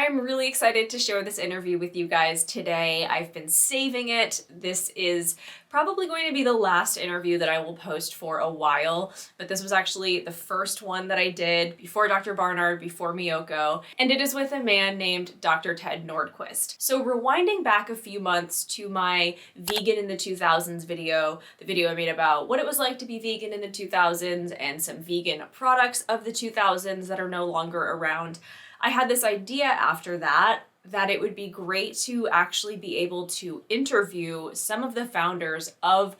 I'm really excited to share this interview with you guys today. I've been saving it. This is probably going to be the last interview that I will post for a while, but this was actually the first one that I did before Dr. Barnard, before Miyoko, and it is with a man named Dr. Ted Nordquist. So rewinding back a few months to my Vegan in the 2000s video, the video I made about what it was like to be vegan in the 2000s and some vegan products of the 2000s that are no longer around, I had this idea after that it would be great to actually be able to interview some of the founders of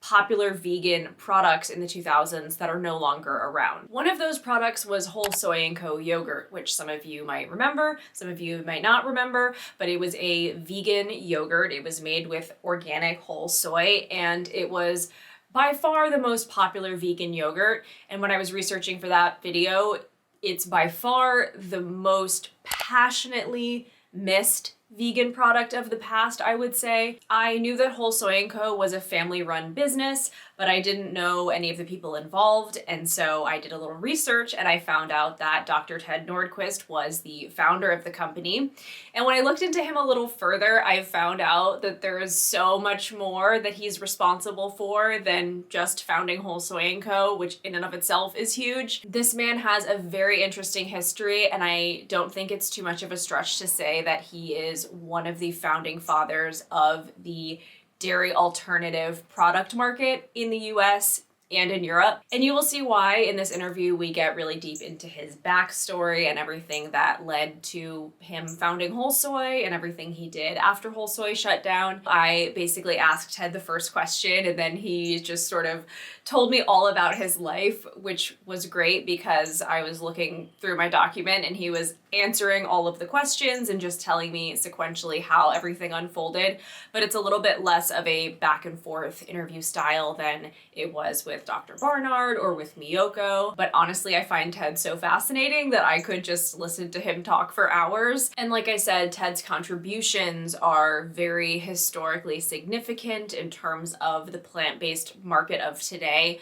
popular vegan products in the 2000s that are no longer around. One of those products was Whole Soy Co yogurt, which some of you might remember, some of you might not remember, but it was a vegan yogurt. It was made with organic whole soy, and it was by far the most popular vegan yogurt. And when I was researching for that video, it's by far the most passionately missed vegan product of the past, I would say. I knew that Whole Soy Co was a family-run business, but I didn't know any of the people involved, and so I did a little research and I found out that Dr. Ted Nordquist was the founder of the company. And when I looked into him a little further, I found out that there is so much more that he's responsible for than just founding Whole Soy Co, which in and of itself is huge. This man has a very interesting history, and I don't think it's too much of a stretch to say that he is one of the founding fathers of the dairy alternative product market in the US and in Europe. And you will see why in this interview we get really deep into his backstory and everything that led to him founding Whole Soy and everything he did after Whole Soy shut down. I basically asked Ted the first question, and then he just sort of told me all about his life, which was great because I was looking through my document and he was answering all of the questions and just telling me sequentially how everything unfolded. But it's a little bit less of a back and forth interview style than it was with Dr. Barnard or with Miyoko. But honestly, I find Ted so fascinating that I could just listen to him talk for hours. And like I said, Ted's contributions are very historically significant in terms of the plant-based market of today.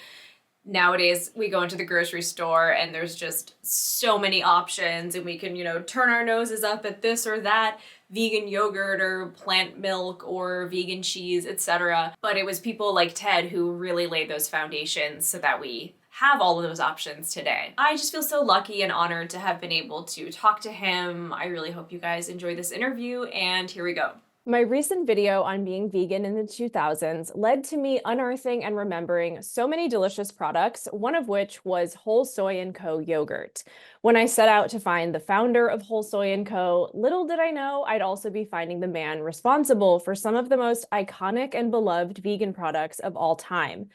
Nowadays, we go into the grocery store and there's just so many options, and we can, turn our noses up at this or that vegan yogurt or plant milk or vegan cheese, etc. But it was people like Ted who really laid those foundations so that we have all of those options today. I just feel so lucky and honored to have been able to talk to him. I really hope you guys enjoy this interview, and here we go. My recent video on being vegan in the 2000s led to me unearthing and remembering so many delicious products, one of which was Whole Soy Co yogurt. When I set out to find the founder of Whole Soy Co, little did I know I'd also be finding the man responsible for some of the most iconic and beloved vegan products of all time.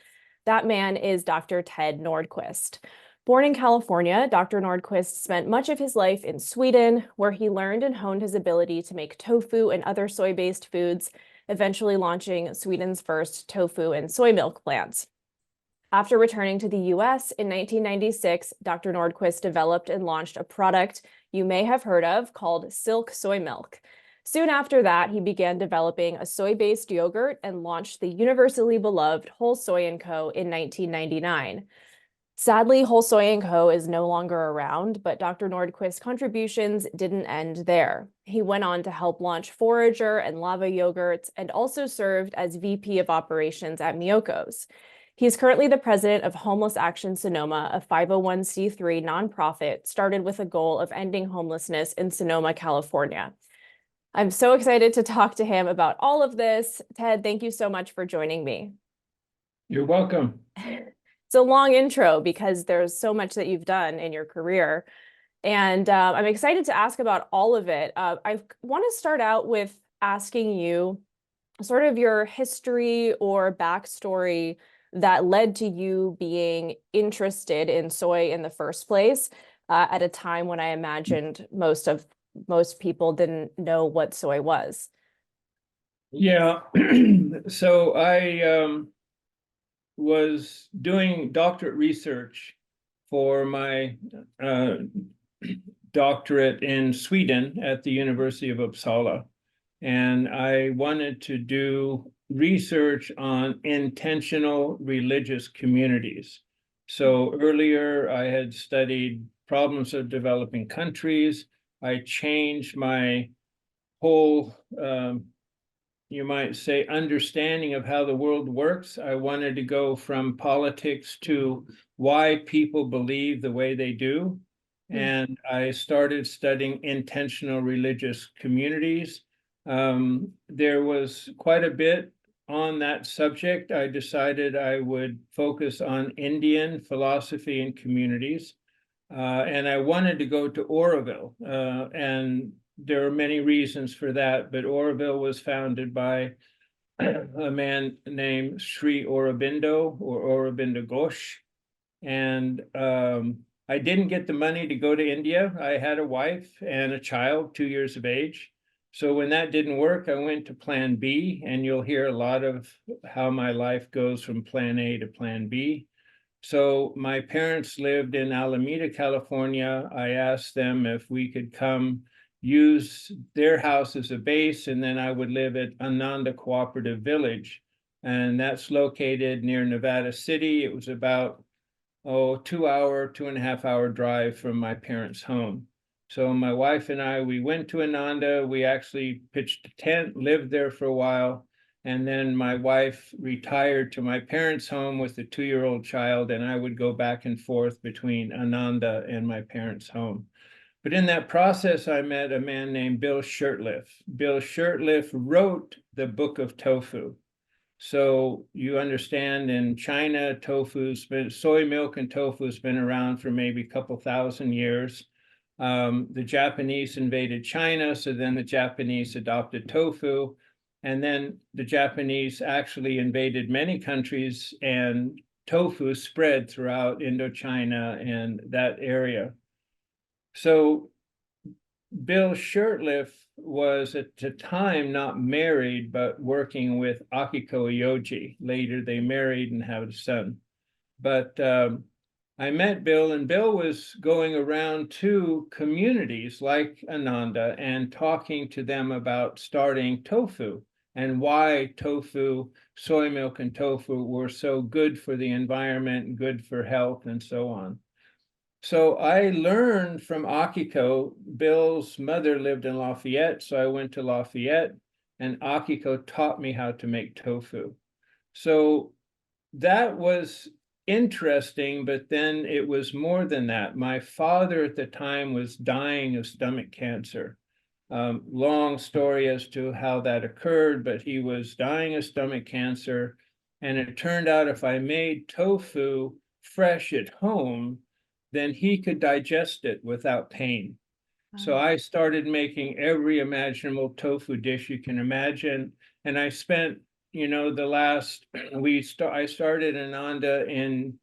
That man is Dr. Ted Nordquist. Born in California, Dr. Nordquist spent much of his life in Sweden, where he learned and honed his ability to make tofu and other soy-based foods, eventually launching Sweden's first tofu and soy milk plants. After returning to the US in 1996, Dr. Nordquist developed and launched a product you may have heard of called Silk Soymilk. Soon after that, he began developing a soy-based yogurt and launched the universally beloved Whole Soy Co in 1999. Sadly, Whole Soy Co is no longer around, but Dr. Nordquist's contributions didn't end there. He went on to help launch Forager and LAVA yogurts and also served as VP of Operations at Miyoko's. He is currently the president of Homeless Action Sonoma, a 501c3 nonprofit started with a goal of ending homelessness in Sonoma, California. I'm so excited to talk to him about all of this. Ted, thank you so much for joining me. You're welcome. It's a long intro because there's so much that you've done in your career. And I'm excited to ask about all of it. I want to start out with asking you sort of your history or backstory that led to you being interested in soy in the first place, at a time when I imagined most people didn't know what soy was. Yeah, so I was doing doctorate research for my doctorate in Sweden at the University of Uppsala. And I wanted to do research on intentional religious communities. So earlier I had studied problems of developing countries. I changed my whole, you might say, understanding of how the world works. I wanted to go from politics to why people believe the way they do. And I started studying intentional religious communities. There was quite a bit on that subject. I decided I would focus on Indian philosophy and communities. And I wanted to go to Oroville, and there are many reasons for that, but Oroville was founded by a man named Sri Aurobindo or Aurobindo Ghosh. And I didn't get the money to go to India. I had a wife and a child, 2 years of age. So when that didn't work, I went to plan B, and you'll hear a lot of how my life goes from plan A to plan B. So my parents lived in Alameda, California. I asked them if we could come use their house as a base, and then I would live at Ananda Cooperative Village. And that's located near Nevada City. It was about, 2-hour, 2.5-hour drive from my parents' home. So my wife and I, we went to Ananda. We actually pitched a tent, lived there for a while. And then my wife retired to my parents' home with a 2-year-old child, and I would go back and forth between Ananda and my parents' home. But in that process, I met a man named Bill Shurtleff. Bill Shurtleff wrote the Book of Tofu. So you understand, in China, soy milk and tofu has been around for maybe a couple thousand years. The Japanese invaded China, so then the Japanese adopted tofu. And then the Japanese actually invaded many countries, and tofu spread throughout Indochina and that area. So Bill Shurtleff was at the time not married, but working with Akiko Yoji. Later, they married and had a son. But I met Bill, and Bill was going around to communities like Ananda and talking to them about starting tofu and why tofu, soy milk and tofu were so good for the environment, good for health, and so on. So I learned from Akiko. Bill's mother lived in Lafayette, so I went to Lafayette, and Akiko taught me how to make tofu. So that was interesting, but then it was more than that. My father at the time was dying of stomach cancer. Long story as to how that occurred, but he was dying of stomach cancer. And it turned out if I made tofu fresh at home, then he could digest it without pain. So I started making every imaginable tofu dish you can imagine. And I spent, the last, I started Ananda in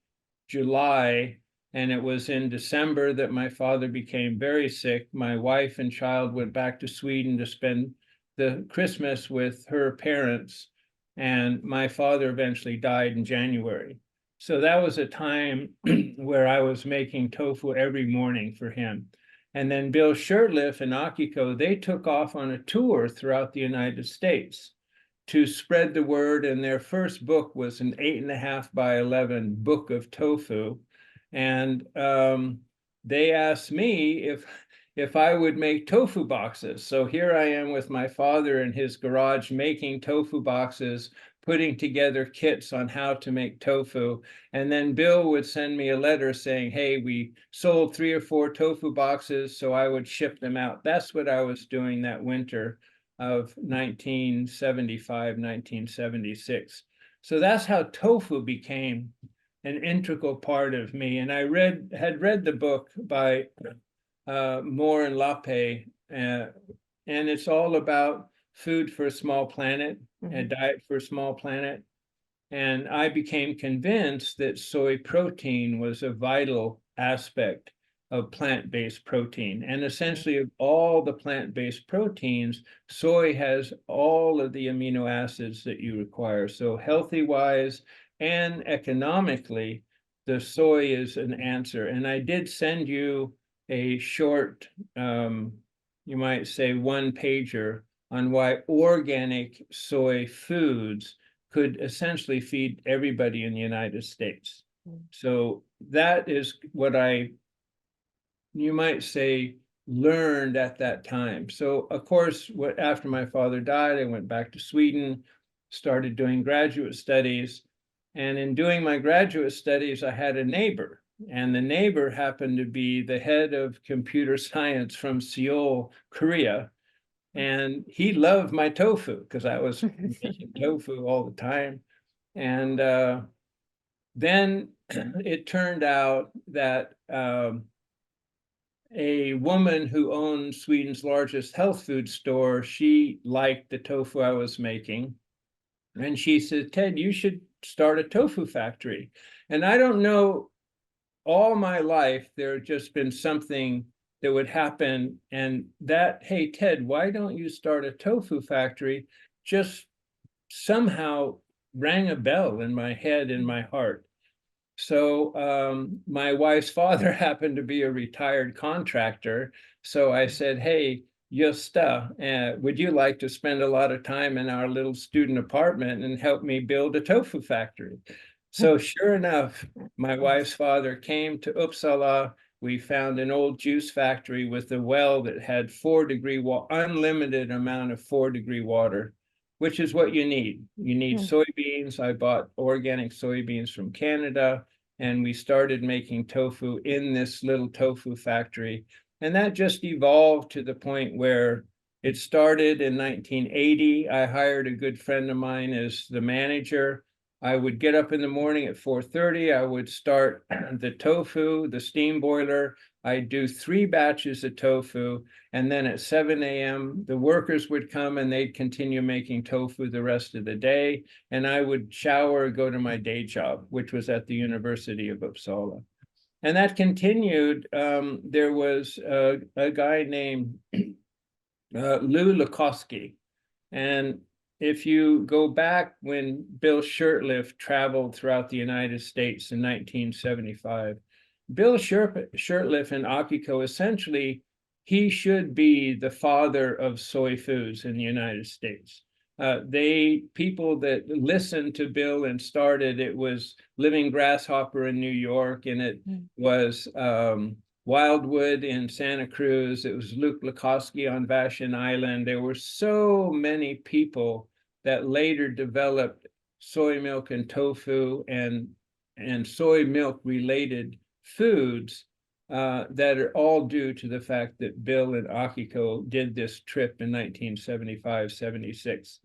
July, and it was in December that my father became very sick. My wife and child went back to Sweden to spend the Christmas with her parents, and my father eventually died in January. So that was a time where I was making tofu every morning for him. And then Bill Shurtleff and Akiko, they took off on a tour throughout the United States to spread the word. And their first book was an 8.5 by 11 book of tofu. And they asked me if I would make tofu boxes. So here I am with my father in his garage making tofu boxes, putting together kits on how to make tofu. And then Bill would send me a letter saying, hey, we sold 3 or 4 tofu boxes, so I would ship them out. That's what I was doing that winter of 1975, 1976. So that's how tofu became an integral part of me. And I had read the book by Moore and Lappe, and it's all about food for a small planet, a diet for a small planet. And I became convinced that soy protein was a vital aspect of plant-based protein. And essentially, of all the plant-based proteins, soy has all of the amino acids that you require. So healthy-wise and economically, the soy is an answer. And I did send you a short, you might say, one-pager on why organic soy foods could essentially feed everybody in the United States. So that is what you might say, learned at that time. So of course, after my father died, I went back to Sweden, started doing graduate studies. And in doing my graduate studies, I had a neighbor, and the neighbor happened to be the head of computer science from Seoul, Korea. And he loved my tofu because I was making tofu all the time. And then it turned out that a woman who owned Sweden's largest health food store, she liked the tofu I was making. And she said, Ted, you should start a tofu factory. And I don't know, all my life, there had just been something that would happen. And that, hey, Ted, why don't you start a tofu factory? Just somehow rang a bell in my head, in my heart. So my wife's father happened to be a retired contractor. So I said, hey, Josta, would you like to spend a lot of time in our little student apartment and help me build a tofu factory? So sure enough, my wife's father came to Uppsala. We found an old juice factory with a well that had 4-degree, unlimited amount of 4-degree water, which is what you need. You need soybeans. I bought organic soybeans from Canada, and we started making tofu in this little tofu factory. And that just evolved to the point where it started in 1980. I hired a good friend of mine as the manager. I would get up in the morning at 4:30. I would start the tofu, the steam boiler. I'd do 3 batches of tofu. And then at 7 a.m., the workers would come and they'd continue making tofu the rest of the day. And I would shower, go to my day job, which was at the University of Uppsala. And that continued. There was a guy named Lou Lukowski. And if you go back when Bill Shurtleff traveled throughout the United States in 1975, Bill Shurtleff and Akiko, essentially, he should be the father of soy foods in the United States. People that listened to Bill and started, it was Living Grasshopper in New York, and it was Wildwood in Santa Cruz. It was Luke Lukowski on Vashon Island. There were so many people that later developed soy milk and tofu and soy milk related foods that are all due to the fact that Bill and Akiko did this trip in 1975-76.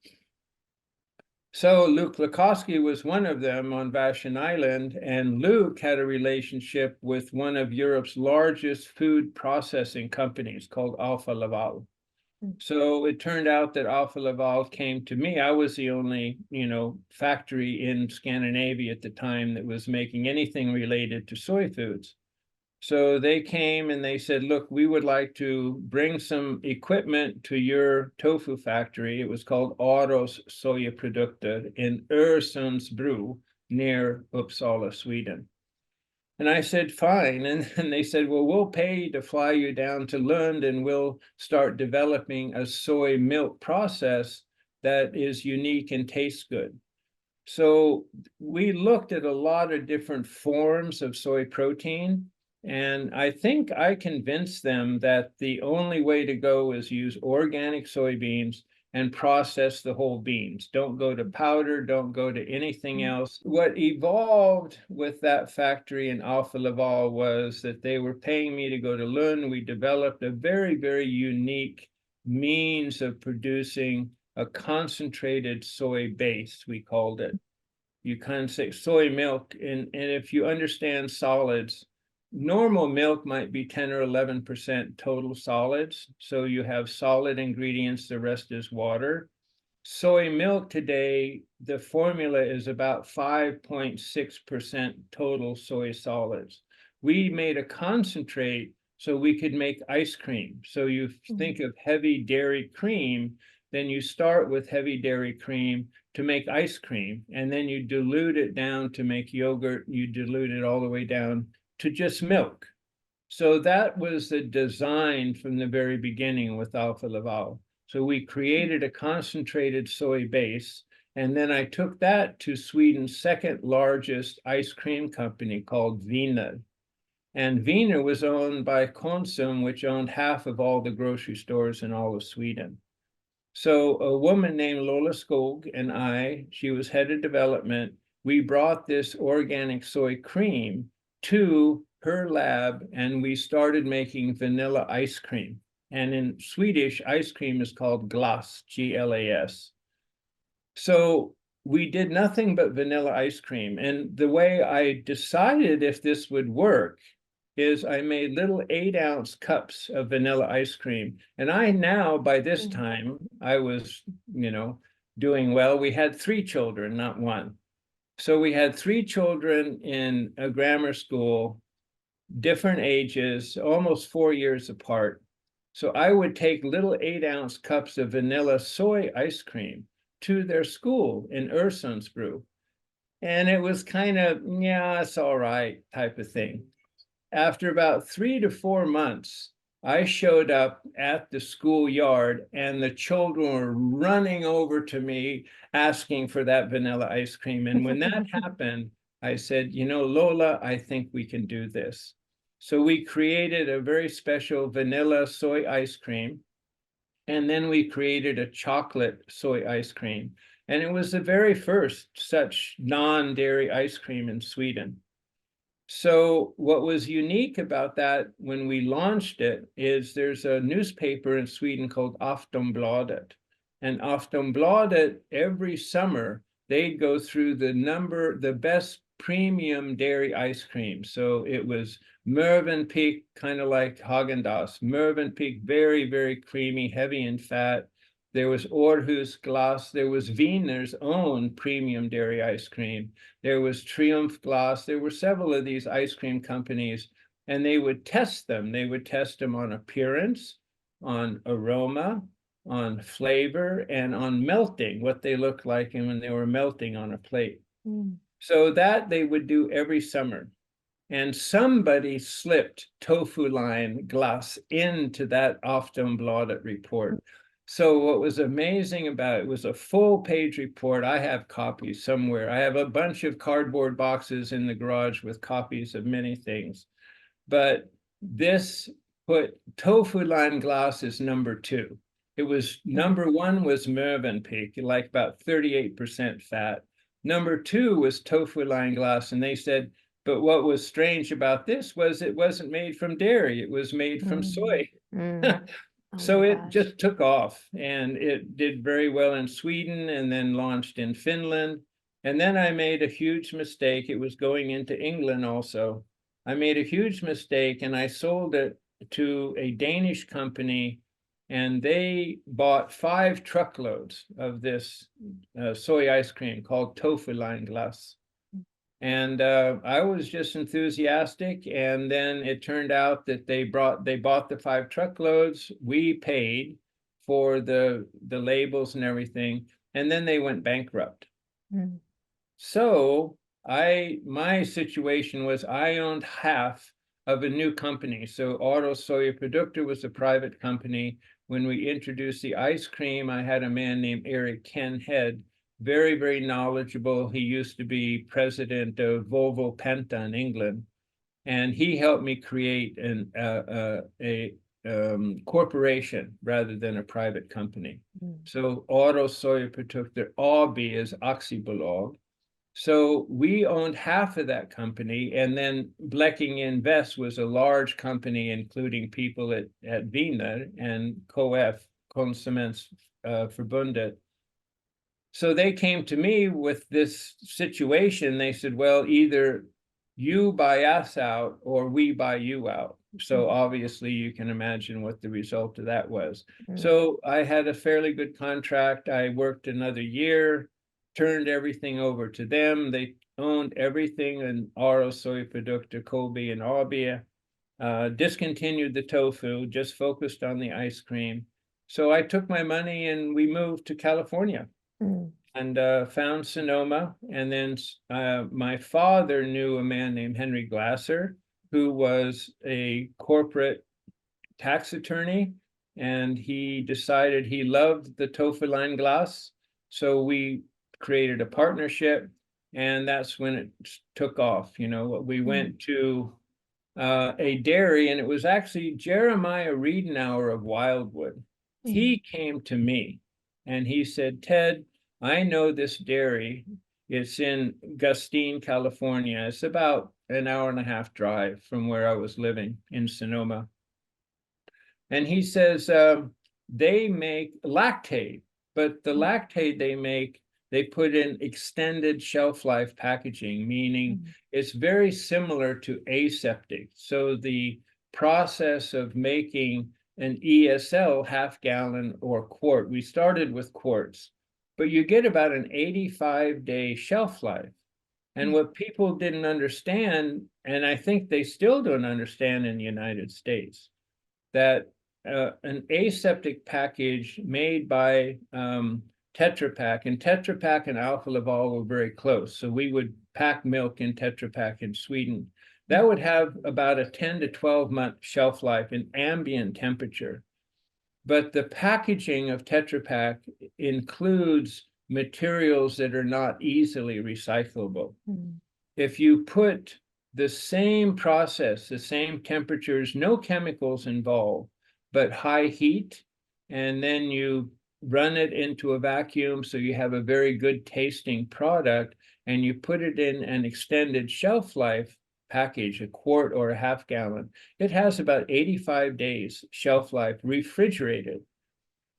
So Luke Lukowski was one of them on Vashon Island, and Luke had a relationship with one of Europe's largest food processing companies called Alfa Laval. So it turned out that Alfa Laval came to me. I was the only, factory in Scandinavia at the time that was making anything related to soy foods. So they came and they said, look, we would like to bring some equipment to your tofu factory. It was called Aros Sojaprodukter in Öresundsbro near Uppsala, Sweden. And I said, fine. And they said, well, we'll pay to fly you down to Lund and we'll start developing a soy milk process that is unique and tastes good. So we looked at a lot of different forms of soy protein. And I think I convinced them that the only way to go is use organic soybeans and process the whole beans. Don't go to powder, don't go to anything else. What evolved with that factory in Alfa Laval was that they were paying me to go to Lund. We developed a very, very unique means of producing a concentrated soy base, we called it. You kind of say soy milk, and if you understand solids, normal milk might be 10 or 11% total solids. So you have solid ingredients, the rest is water. Soy milk today, the formula is about 5.6% total soy solids. We made a concentrate so we could make ice cream. So you think of heavy dairy cream, then you start with heavy dairy cream to make ice cream, and then you dilute it down to make yogurt. You dilute it all the way down to just milk. So that was the design from the very beginning with Alfa Laval. So we created a concentrated soy base, and then I took that to Sweden's second largest ice cream company called Vinad. And Wiener was owned by Konsum, which owned half of all the grocery stores in all of Sweden. So a woman named Lola Skog and she was head of development, we brought this organic soy cream to her lab, and we started making vanilla ice cream. And in Swedish, ice cream is called glass, G-L-A-S. So we did nothing but vanilla ice cream. And the way I decided if this would work is I made little 8-ounce cups of vanilla ice cream. And I now, by this time, I was, doing well. We had 3 children, not 1. So we had 3 children in a grammar school, different ages, almost 4 years apart. So I would take little 8-ounce cups of vanilla soy ice cream to their school in Örsundsbro. And it was kind of, yeah, it's all right type of thing. After about 3 to 4 months, I showed up at the schoolyard and the children were running over to me asking for that vanilla ice cream. And when that happened, I said, Lola, I think we can do this. So we created a very special vanilla soy ice cream. And then we created a chocolate soy ice cream. And it was the very first such non-dairy ice cream in Sweden. So what was unique about that when we launched it is there's a newspaper in Sweden called Aftonbladet. And Aftonbladet, every summer, they'd go through the best premium dairy ice cream. So it was Mövenpick, kind of like Haagen-Dazs. Mövenpick, very, very creamy, heavy in fat. There was Århus Glass. There was Wiener's own premium dairy ice cream. There was Triumph Glass. There were several of these ice cream companies, and they would test them. They would test them on appearance, on aroma, on flavor, and on melting, what they looked like and when they were melting on a plate. So that they would do every summer. And somebody slipped Tofuline Glass into that Aftonbladet report. So what was amazing about it was a full-page report. I have copies somewhere. I have a bunch of cardboard boxes in the garage with copies of many things. But this put Tofuline Glass as number 2. It was number 1 was Mövenpick, like about 38% fat. Number 2 was Tofuline Glass, and they said, but what was strange about this was it wasn't made from dairy. It was made from soy. So it just took off, and it did very well in Sweden and then launched in Finland. And then I made a huge mistake. It was going into England also. I made a huge mistake and I sold it to a Danish company, and they bought 5 truckloads of this soy ice cream called Tofuline Glass. And I was just enthusiastic, and then it turned out that they bought the 5 truckloads. We paid for the labels and everything, and then they went bankrupt. So my situation was I owned half of a new company. So Auto Soya Produkter was a private company. When we introduced the ice cream, I had a man named Eric Ken Head, very, very knowledgeable. He used to be president of Volvo Penta in England, and he helped me create a corporation rather than a private company. So Auto Soya Produkter AB is Aktiebolag. So we owned half of that company, and then Blekking Invest was a large company, including people at Wiener and KF, Konsumentförbundet. So they came to me with this situation. They said, well, either you buy us out or we buy you out. So obviously you can imagine what the result of that was. So I had a fairly good contract. I worked another year, turned everything over to them. They owned everything in Auto Soya Produkter, Kobe and Abia. Discontinued the tofu, just focused on the ice cream. So I took my money and we moved to California. And found Sonoma. And then my father knew a man named Henry Glasser, who was a corporate tax attorney. And he decided he loved the Tofuline Glass. So we created a partnership. And that's when it took off. We went to a dairy, and it was actually Jeremiah Riedenauer of Wildwood. He came to me and he said, Ted, I know this dairy. It's in Gustine, California. It's about an hour and a half drive from where I was living in Sonoma. And he says, they make lactate, but the lactate they make, they put in extended shelf life packaging, meaning it's very similar to aseptic. So the process of making an ESL half gallon or quart, we started with quarts, but you get about an 85-day shelf life. And what people didn't understand, and I think they still don't understand in the United States, that an aseptic package made by Tetra Pak, and Tetra Pak and Alfa Laval were very close. So we would pack milk in Tetra Pak in Sweden. That would have about a 10 to 12 month shelf life in ambient temperature. But the packaging of Tetra Pak includes materials that are not easily recyclable. If you put the same process, the same temperatures, no chemicals involved, but high heat, and then you run it into a vacuum so you have a very good tasting product, and you put it in an extended shelf life package, a quart or a half gallon, it has about 85 days shelf life refrigerated.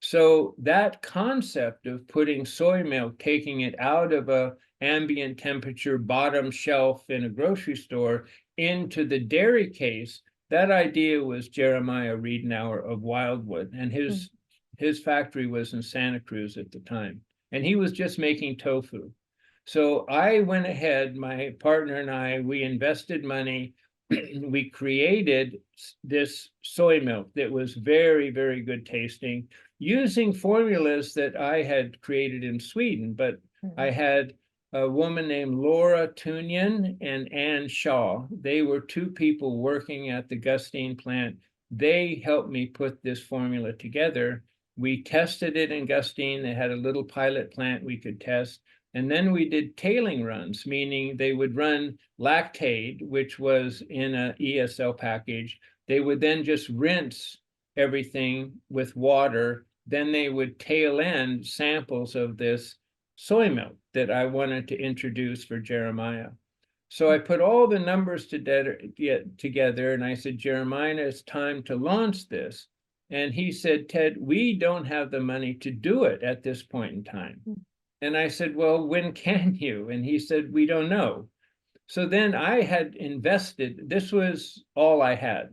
So that concept of putting soy milk, taking it out of a ambient temperature bottom shelf in a grocery store into the dairy case, that idea was Jeremiah Riedenauer of Wildwood, and his factory was in Santa Cruz at the time, and he was just making tofu. So I went ahead, my partner and I, we invested money. We created this soy milk that was very, very good tasting, using formulas that I had created in Sweden. But I had a woman named Laura Tunyan and Ann Shaw. They were two people working at the Gustine plant. They helped me put this formula together. We tested it in Gustine. They had a little pilot plant we could test. And then we did tailing runs, meaning they would run lactate, which was in an ESL package. They would then just rinse everything with water. Then they would tail end samples of this soy milk that I wanted to introduce for Jeremiah. So I put all the numbers together, and I said, Jeremiah, it's time to launch this. And he said, Ted, we don't have the money to do it at this point in time. And I said, well, when can you? And he said, we don't know. So then I had invested, this was all I had.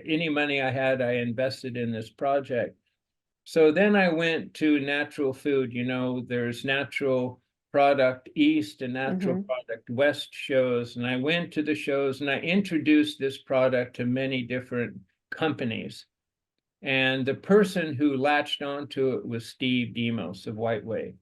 Any money I had, I invested in this project. So then I went to natural food. You know, there's natural product East and natural product West shows. And I went to the shows and I introduced this product to many different companies. And the person who latched onto it was Steve Demos of White Wave.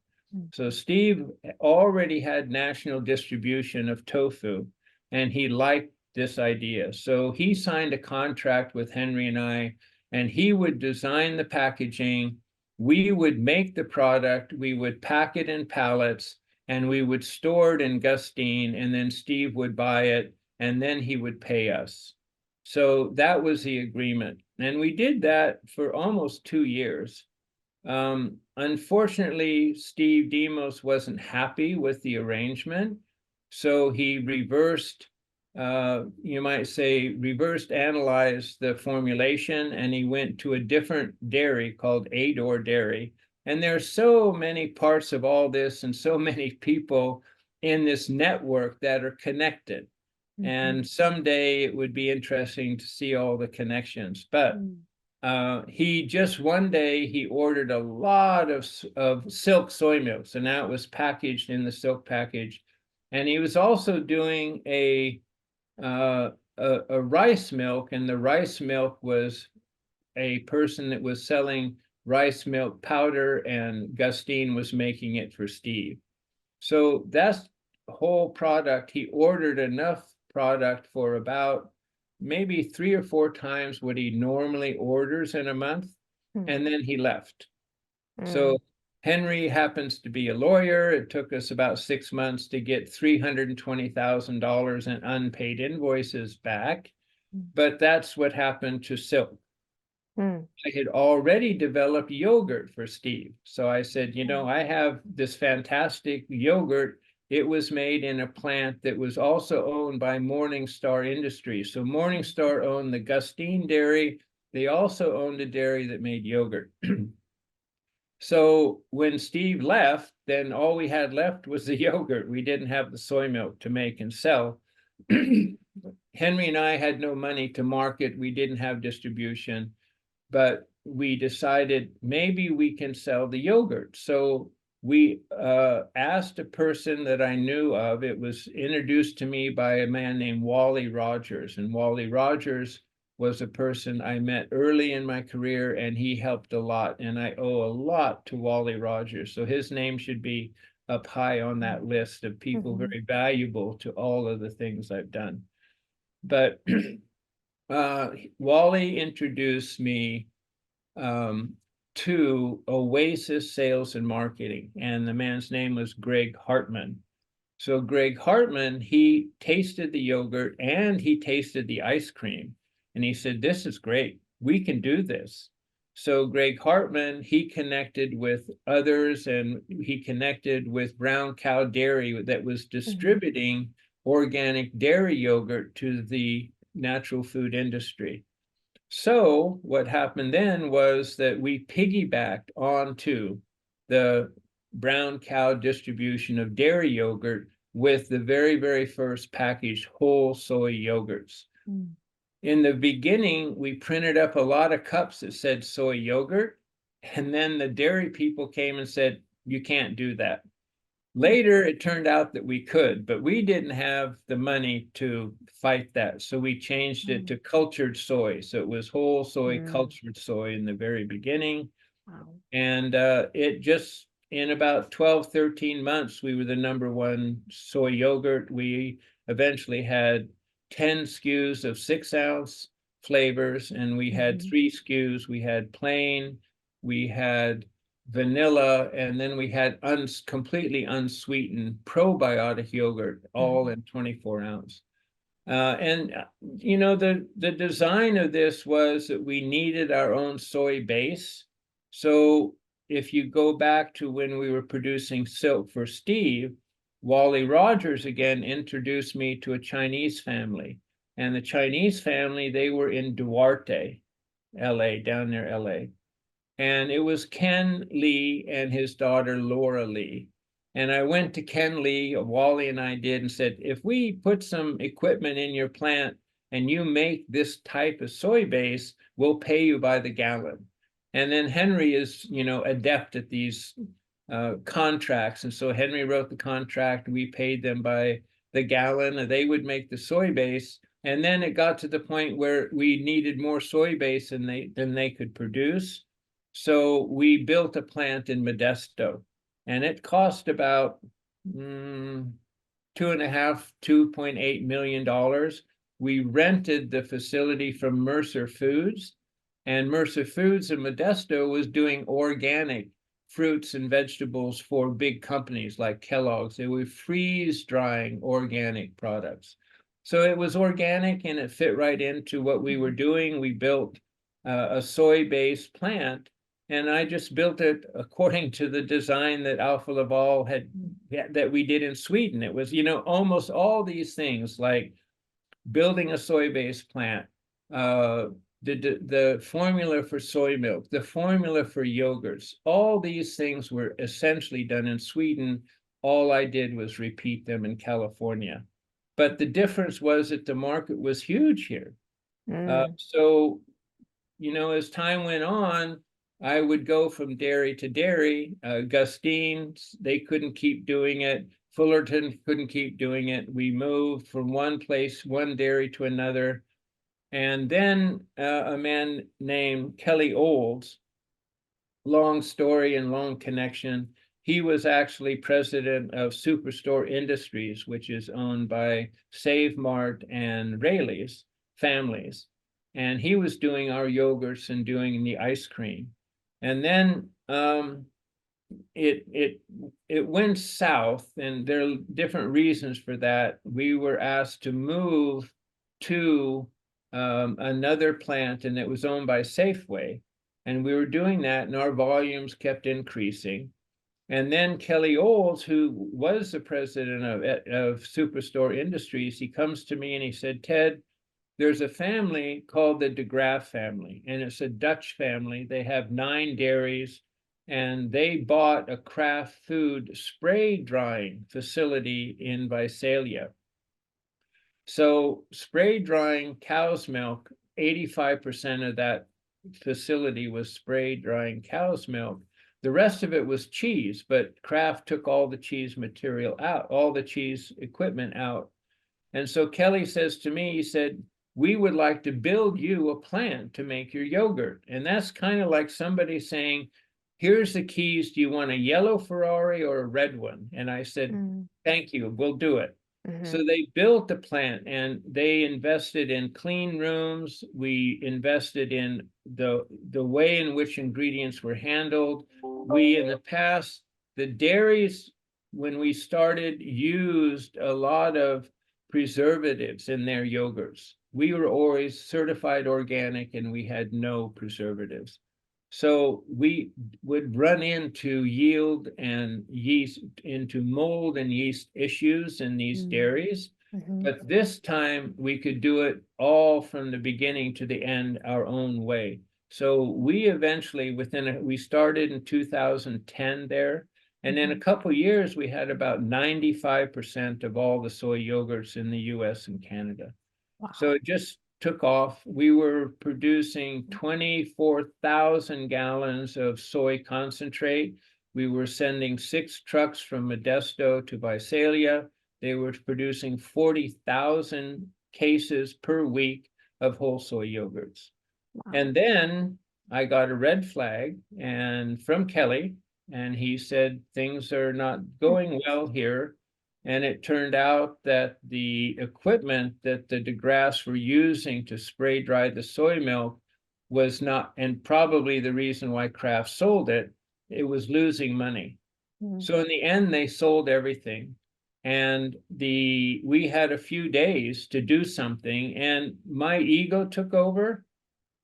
So Steve already had national distribution of tofu, and he liked this idea. So he signed a contract with Henry and I, and he would design the packaging. We would make the product, we would pack it in pallets, and we would store it in Gustine, and then Steve would buy it, and then he would pay us. So that was the agreement. And we did that for almost 2 years. Unfortunately, Steve Demos wasn't happy with the arrangement, so he reversed, you might say, reversed analyzed the formulation, and he went to a different dairy called Ador Dairy. And there's so many parts of all this and so many people in this network that are connected. And someday it would be interesting to see all the connections. But he just one day he ordered a lot of Silk Soymilk, so now it was packaged in the Silk package, and he was also doing a rice milk, and the rice milk was a person that was selling rice milk powder, and Gustine was making it for Steve. So that's the whole product. He ordered enough product for about maybe 3 or 4 times what he normally orders in a month, and then he left. So Henry happens to be a lawyer. It took us about 6 months to get $320,000 in unpaid invoices back, but that's what happened to Silk. Mm. I had already developed yogurt for Steve. So I said, you know, I have this fantastic yogurt. It was made in a plant that was also owned by Morningstar Industries. So Morningstar owned the Gustine dairy. They also owned a dairy that made yogurt. So when Steve left, then all we had left was the yogurt. We didn't have the soy milk to make and sell. Henry and I had no money to market. We didn't have distribution, but we decided maybe we can sell the yogurt. So we asked a person that I knew of. It was introduced to me by a man named Wally Rogers, and Wally Rogers was a person I met early in my career, and he helped a lot, and I owe a lot to Wally Rogers. So his name should be up high on that list of people very valuable to all of the things I've done. But Wally introduced me to Oasis Sales and Marketing, and the man's name was Greg Hartman. So Greg Hartman, he tasted the yogurt and he tasted the ice cream, and he said, this is great, we can do this. So Greg Hartman, he connected with others, and he connected with Brown Cow Dairy that was distributing organic dairy yogurt to the natural food industry. So what happened then was that we piggybacked onto the Brown Cow distribution of dairy yogurt with the very, very first packaged whole soy yogurts. In the beginning, we printed up a lot of cups that said soy yogurt, and then the dairy people came and said, you can't do that. Later, it turned out that we could, but we didn't have the money to fight that. So we changed it to cultured soy. So it was whole soy, cultured soy in the very beginning. Wow. And it just, in about 12, 13 months, we were the #1 soy yogurt. We eventually had 10 SKUs of 6-ounce flavors, and we had 3 SKUs. We had plain, we had vanilla, and then we had completely unsweetened probiotic yogurt, all in 24-ounce. And you know, the design of this was that we needed our own soy base. So if you go back to when we were producing Silk for Steve, Wally Rogers again introduced me to a Chinese family. And the Chinese family, they were in Duarte, LA, down near LA. And it was Ken Lee and his daughter, Laura Lee. And I went to Ken Lee, Wally and I did, and said, if we put some equipment in your plant and you make this type of soy base, we'll pay you by the gallon. And then Henry is, you know, adept at these contracts. And so Henry wrote the contract. We paid them by the gallon, and they would make the soy base. And then it got to the point where we needed more soy base than they could produce. So we built a plant in Modesto, and it cost about $2.8 million. We rented the facility from Mercer Foods, and Mercer Foods in Modesto was doing organic fruits and vegetables for big companies like Kellogg's. They were freeze drying organic products. So it was organic, and it fit right into what we were doing. We built a soy-based plant, and I just built it according to the design that Alfa Laval had, that we did in Sweden. It was, you know, almost all these things, like building a soy-based plant, the formula for soy milk, the formula for yogurts, all these things were essentially done in Sweden. All I did was repeat them in California. But the difference was that the market was huge here. So, you know, as time went on, I would go from dairy to dairy. Gustine, they couldn't keep doing it. Fullerton couldn't keep doing it. We moved from one place, one dairy to another. And then a man named Kelly Olds, long story and long connection. He was actually president of Superstore Industries, which is owned by Save Mart and Rayleigh's families. And he was doing our yogurts and doing the ice cream. And then it went south, and there are different reasons for that. We were asked to move to another plant, and it was owned by Safeway. And we were doing that, and our volumes kept increasing. And then Kelly Olds, who was the president of Superstore Industries, he comes to me and he said, Ted, there's a family called the de Graaf family, and it's a Dutch family. They have 9 dairies, and they bought a Kraft food spray drying facility in Visalia. So spray drying cow's milk, 85% of that facility was spray drying cow's milk. The rest of it was cheese, but Kraft took all the cheese material out, all the cheese equipment out. And so Kelly says to me, he said, we would like to build you a plant to make your yogurt. And that's kind of like somebody saying, here's the keys. Do you want a yellow Ferrari or a red one? And I said, thank you, we'll do it. So they built the plant, and they invested in clean rooms. We invested in the way in which ingredients were handled. We, in the past, the dairies, when we started, used a lot of preservatives in their yogurts. We were always certified organic, and we had no preservatives. So we would run into yield and yeast, into mold and yeast issues in these dairies. But this time we could do it all from the beginning to the end our own way. So we eventually, we started in 2010 there. And in a couple of years, we had about 95% of all the soy yogurts in the US and Canada. Wow. So it just took off. We were producing 24,000 gallons of soy concentrate. We were sending 6 trucks from Modesto to Visalia. They were producing 40,000 cases per week of whole soy yogurts. Wow. And then I got a red flag from Kelly, and he said, things are not going well here. And it turned out that the equipment that the de Graafs were using to spray dry the soy milk was not, and probably the reason why Kraft sold it, it was losing money. So in the end, they sold everything. And we had a few days to do something, and my ego took over,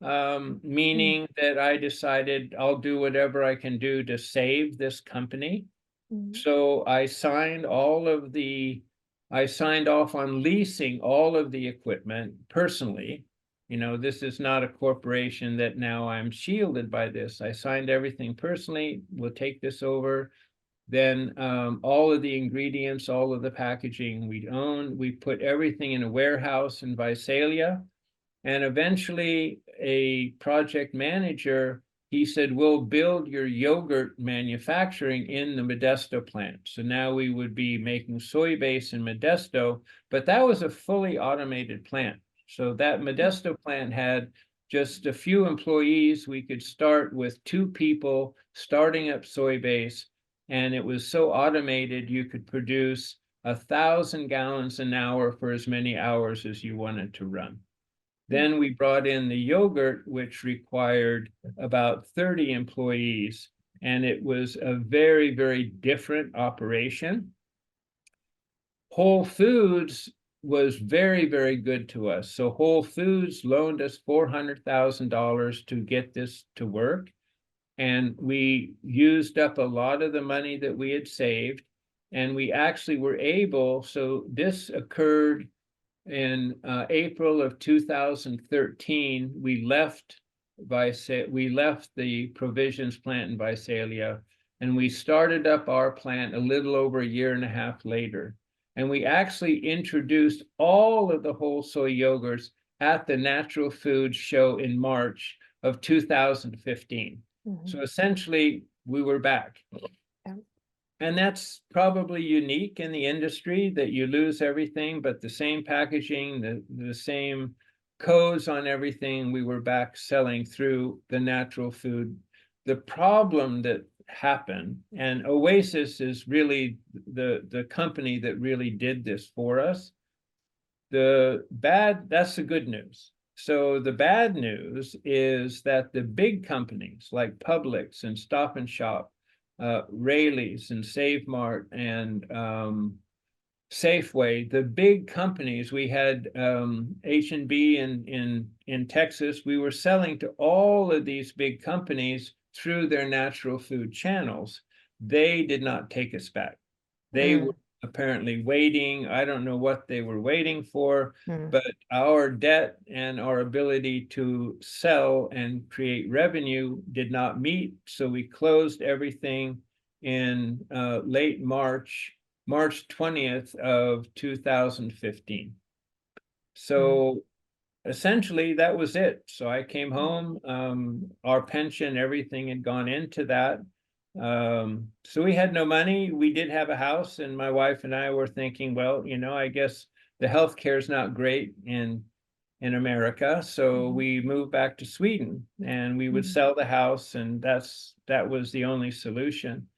meaning that I decided I'll do whatever I can do to save this company. So I signed off on leasing all of the equipment personally. This is not a corporation that now I'm shielded by this. I signed everything personally. We'll take this over. Then all of the ingredients, all of the packaging we own. We put everything in a warehouse in Visalia. And eventually a project manager, he said, we'll build your yogurt manufacturing in the Modesto plant. So now we would be making soy base in Modesto, but that was a fully automated plant. So that Modesto plant had just a few employees. We could start with 2 people starting up soy base, and it was so automated you could produce 1,000 gallons an hour for as many hours as you wanted to run. Then we brought in the yogurt, which required about 30 employees, and it was a very, very different operation. Whole Foods was very, very good to us. So Whole Foods loaned us $400,000 to get this to work. And we used up a lot of the money that we had saved, and we actually were able, so this occurred in April of 2013. We left the provisions plant in Visalia, and we started up our plant a little over a year and a half later. And we actually introduced all of the whole soy yogurts at the Natural Foods Show in March of 2015. So essentially, we were back. And that's probably unique in the industry, that you lose everything, but the same packaging, the same codes on everything, we were back selling through the natural food. The problem that happened, and Oasis is really the company that really did this for us. That's the good news. So the bad news is that the big companies like Publix and Stop and Shop, Rayleigh's and Save Mart and Safeway, the big companies. We had H&B in Texas. We were selling to all of these big companies through their natural food channels. They did not take us back. They were apparently waiting. I don't know what they were waiting for, but our debt and our ability to sell and create revenue did not meet. So we closed everything in late March 20th of 2015. So essentially that was it. So I came home, our pension, everything had gone into that. So we had no money. We did have a house, and my wife and I were thinking, well, I guess the healthcare is not great in America. So we moved back to Sweden, and we would sell the house, and that was the only solution.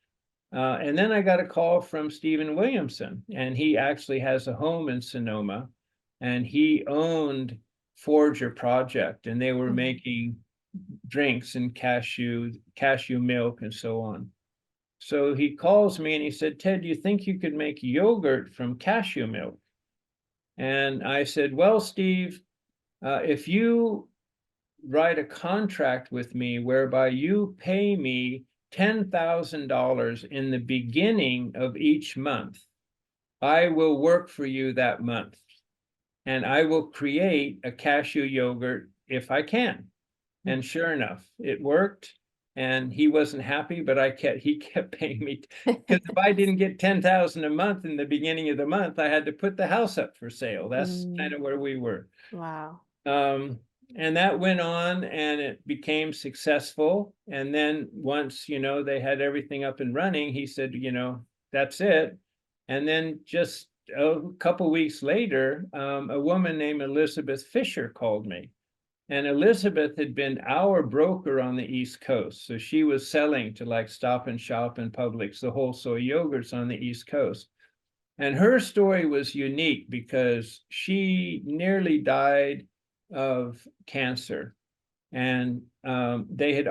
And then I got a call from Stephen Williamson, and he actually has a home in Sonoma, and he owned Forager Project, and they were making drinks and cashew milk and so on. So he calls me and he said, Ted, do you think you could make yogurt from cashew milk? And I said, well, Steve, if you write a contract with me whereby you pay me $10,000 in the beginning of each month, I will work for you that month, and I will create a cashew yogurt if I can. And sure enough, it worked. And he wasn't happy, but he kept paying me, because if I didn't get 10,000 a month in the beginning of the month, I had to put the house up for sale. That's kind of where we were. Wow. And that went on, and it became successful. And then once, they had everything up and running, he said, that's it. And then just a couple weeks later, a woman named Elizabeth Fisher called me. And Elizabeth had been our broker on the East Coast. So she was selling to like Stop and Shop and Publix, the whole soy yogurts on the East Coast. And her story was unique because she nearly died of cancer. And they had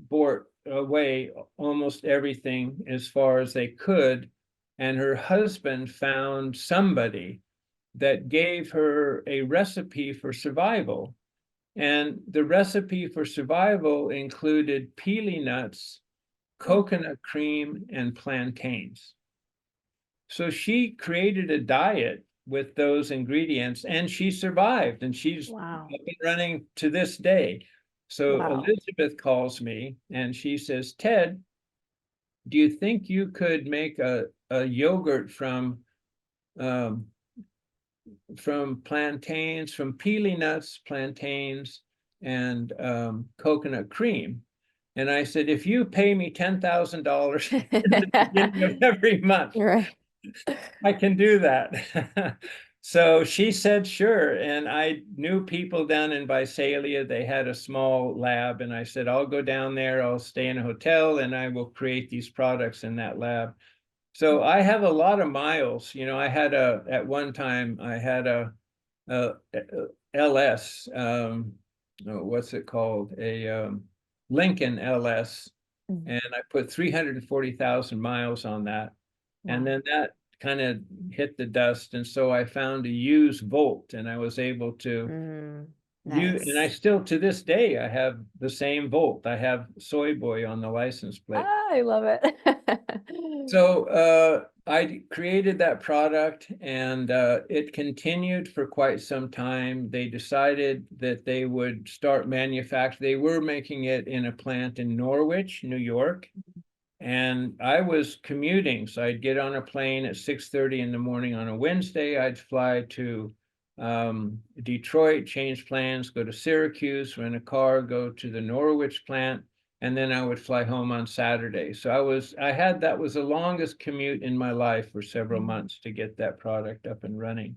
brought away almost everything as far as they could. And her husband found somebody that gave her a recipe for survival. And the recipe for survival included pili nuts, coconut cream, and plantains. So she created a diet with those ingredients, and she survived, and she's up and running to this day. So Elizabeth calls me and she says, Ted, do you think you could make a yogurt from plantains, from pili nuts, plantains, and coconut cream? And I said, if you pay me $10,000 at the beginning of every month, I can do that. So she said, sure. And I knew people down in Visalia. They had a small lab. And I said, I'll go down there. I'll stay in a hotel and I will create these products in that lab. So I have a lot of miles. I had at one time, I had a LS, what's it called? A Lincoln LS. And I put 340,000 miles on that. And then that kind of hit the dust. And so I found a used Volt, and I was able to use, and I still, to this day, I have the same Volt. I have Soy Boy on the license plate. I love it. So I created that product, and it continued for quite some time. They decided that they would start manufacturing. They were making it in a plant in Norwich, New York. And I was commuting, so I'd get on a plane at 6:30 in the morning on a Wednesday. I'd fly to Detroit, change plans, go to Syracuse, rent a car, go to the Norwich plant, and then I would fly home on Saturday. So that was the longest commute in my life for several months to get that product up and running.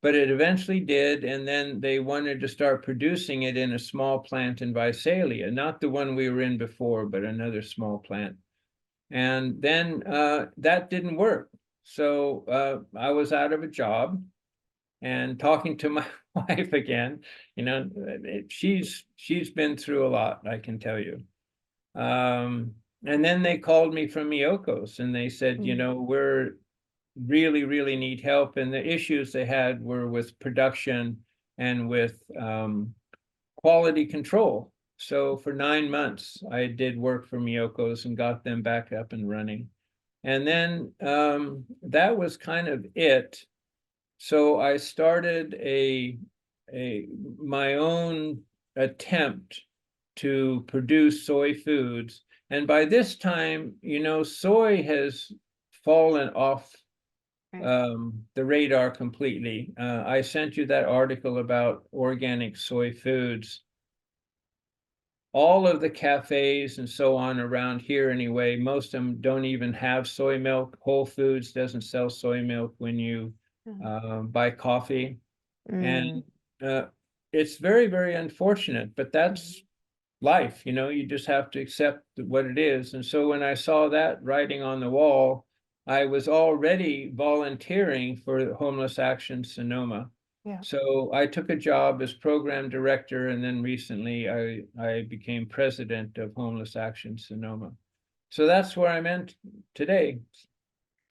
But it eventually did, and then they wanted to start producing it in a small plant in Visalia, not the one we were in before, but another small plant. And then that didn't work. So I was out of a job, and talking to my wife again, she's been through a lot, I can tell you. And then they called me from Miyoko's and they said, you know, we're really need help. And the issues they had were with production and with quality control. So for 9 months, I did work for Miyoko's and got them back up and running. And then that was kind of it. So I started my own attempt to produce soy foods. And by this time, you know, soy has fallen off the radar completely. I sent you that article about organic soy foods. All of the cafes and so on around here anyway, most of them don't even have soy milk. Whole Foods doesn't sell soy milk when you buy coffee. And it's very unfortunate, but that's life, you know, you just have to accept what it is. And so when I saw that writing on the wall, I was already volunteering for Homeless Action Sonoma. Yeah. So I took a job as program director, and then recently I became president of Homeless Action Sonoma. So that's where I'm at today.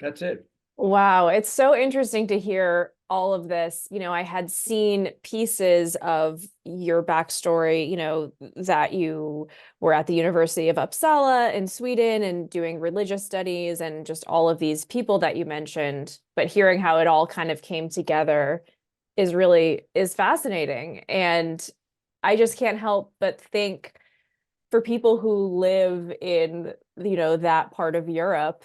That's it. Wow, it's so interesting to hear all of this. You know, I had seen pieces of your backstory, you know, that you were at the University of Uppsala in Sweden and doing religious studies and just all of these people that you mentioned, but hearing how it all kind of came together is fascinating. And I just can't help but think for people who live in, you know, that part of Europe,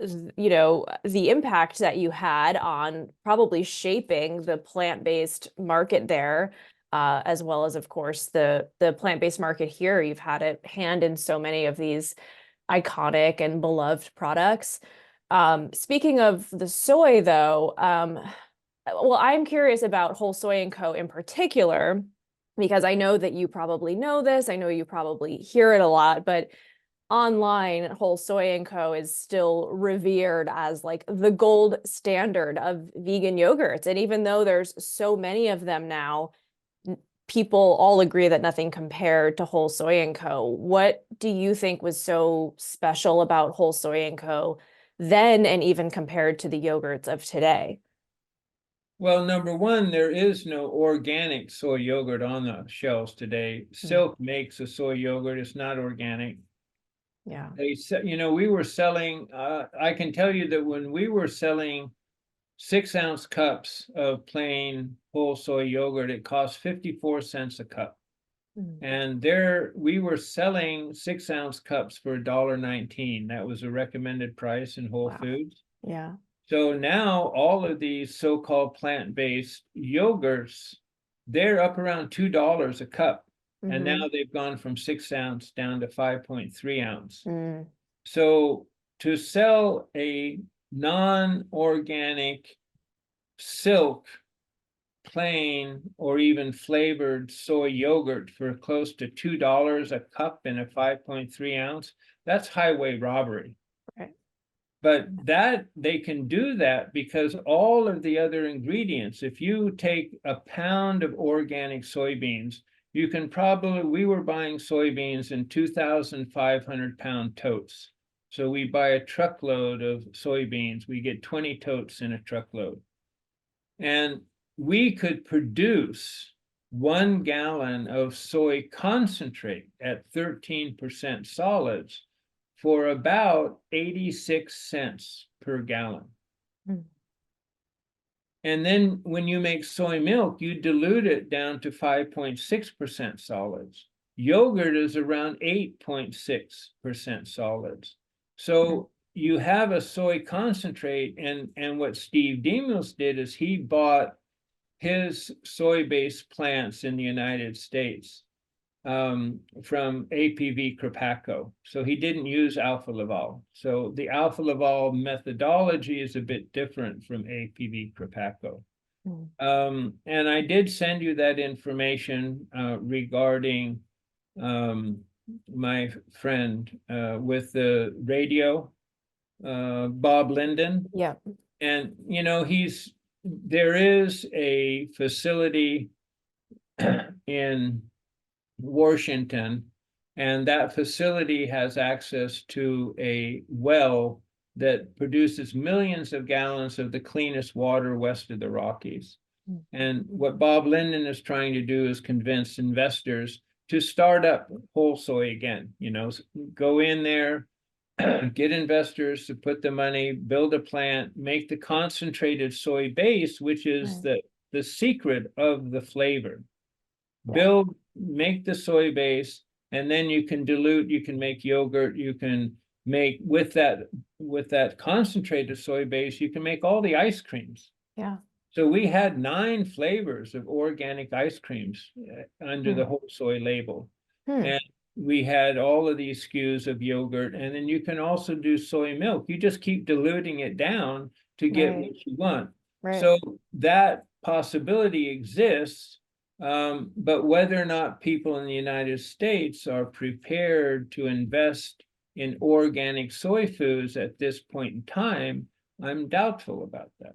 you know, the impact that you had on probably shaping the plant-based market there, as well as, of course, the plant-based market here. You've had a hand in so many of these iconic and beloved products. Speaking of the soy, though, well, I'm curious about Whole Soy Co. in particular, because I know that you probably know this. I know you probably hear it a lot, but online, Whole Soy Co. is still revered as like the gold standard of vegan yogurts. And even though there's so many of them now, people all agree that nothing compared to Whole Soy Co. What do you think was so special about Whole Soy Co. then, and even compared to the yogurts of today? Well, number one, there is no organic soy yogurt on the shelves today. Silk makes a soy yogurt. It's not organic. Yeah. They said, you know, we were selling, I can tell you that when we were selling 6-ounce cups of plain whole soy yogurt, it cost 54 cents a cup. And there we were selling 6-ounce cups for $1.19. That was a recommended price in Whole Foods. Yeah. So now all of these so-called plant-based yogurts, they're up around $2 a cup. And now they've gone from 6-ounce down to 5.3 ounce. So to sell a non-organic silk, plain, or even flavored soy yogurt for close to $2 a cup in a 5.3 ounce, that's highway robbery. But that they can do that because all of the other ingredients, if you take a pound of organic soybeans, you can probably, we were buying soybeans in 2,500 pound totes. So we buy a truckload of soybeans, we get 20 totes in a truckload. And we could produce 1 gallon of soy concentrate at 13% solids for about 86 cents per gallon. And then when you make soy milk, you dilute it down to 5.6% solids. Yogurt is around 8.6% solids. So you have a soy concentrate, and what Steve Demos did is he bought his soy-based plants in the United States from APV Krapaco. So he didn't use alpha laval. So the alpha laval methodology is a bit different from APV Krapaco. And I did send you that information regarding my friend with the radio, Bob Linden. Yeah. And, you know, there is a facility in Washington And that facility has access to a well that produces millions of gallons of the cleanest water west of the Rockies. And what Bob Linden is trying to do is convince investors to start up Whole Soy again. You know, go in there, get investors to put the money, build a plant, make the concentrated soy base, which is the secret of the flavor. Build, make the soy base, and then you can dilute, you can make yogurt, you can make with that concentrated soy base, you can make all the ice creams. Yeah. So we had 9 flavors of organic ice creams under the Whole Soy label. And we had all of these SKUs of yogurt, and then you can also do soy milk. You just keep diluting it down to get what you want. So that possibility exists, but whether or not people in the United States are prepared to invest in organic soy foods at this point in time, I'm doubtful about that.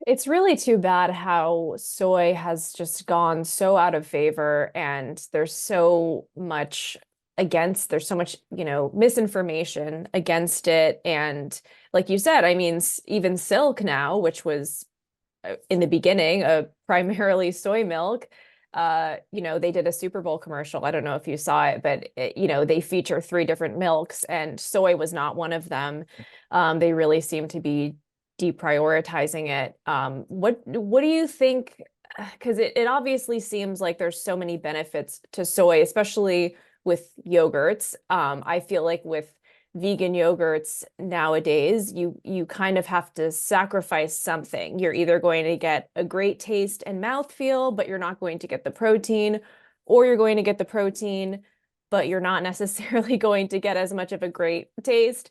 It's really too bad how soy has just gone so out of favor, and there's so much misinformation against it. And like you said, I mean, even Silk now, which was in the beginning primarily soy milk, they did a Super Bowl commercial. I don't know if you saw it, but they feature 3 different milks, and soy was not one of them. They really seem to be deprioritizing it. What do you think? Because it obviously seems like there's so many benefits to soy, especially with yogurts. I feel like with vegan yogurts nowadays, you kind of have to sacrifice something. You're either going to get a great taste and mouthfeel, but you're not going to get the protein, or you're going to get the protein, but you're not necessarily going to get as much of a great taste.